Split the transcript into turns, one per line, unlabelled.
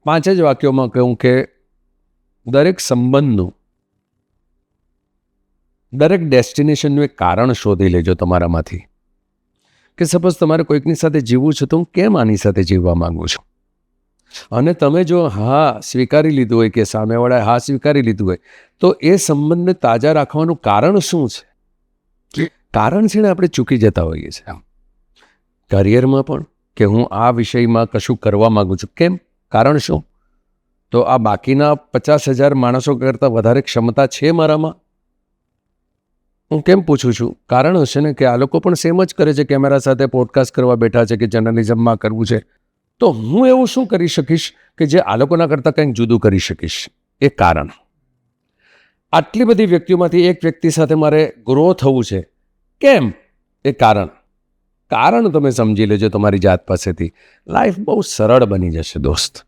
5 જ વાક્યોમાં કહું કે દરેક સંબંધનું, દરેક ડેસ્ટિનેશનનું એક કારણ શોધી લેજો તમારામાંથી. કે સપોઝ તમારે કોઈકની સાથે જીવવું છે, તો હું કેમ આની સાથે જીવવા માંગુ છું? અને તમે જો હા સ્વીકારી લીધું હોય કે સામેવાળાએ હા સ્વીકારી લીધું હોય, તો એ સંબંધને તાજા રાખવાનું કારણ શું છે? કારણ છે ને આપણે ચૂકી જતા હોઈએ છીએ. કરિયરમાં પણ કે હું આ વિષયમાં કશું કરવા માગું છું, કેમ? કારણ શું? તો આ બાકીના 50,000 માણસો કરતાં વધારે ક્ષમતા છે મારામાં? હું કેમ પૂછું છું? કારણ હશે ને કે આ લોકો પણ સેમ જ કરે છે, કેમેરા સાથે પોડકાસ્ટ કરવા બેઠા છે કે જર્નલિઝમમાં કરવું છે, તો હું એવું શું કરી શકીશ કે જે આ લોકોના કરતાં કંઈક જુદું કરી શકીશ? એ કારણ. આટલી બધી વ્યક્તિઓમાંથી એક વ્યક્તિ સાથે મારે ગ્રો થવું છે, કેમ? એ કારણ. કારણ તમે સમજી લેજો તમારી જાત પાસેથી, લાઈફ બહુ સરળ બની જશે દોસ્ત.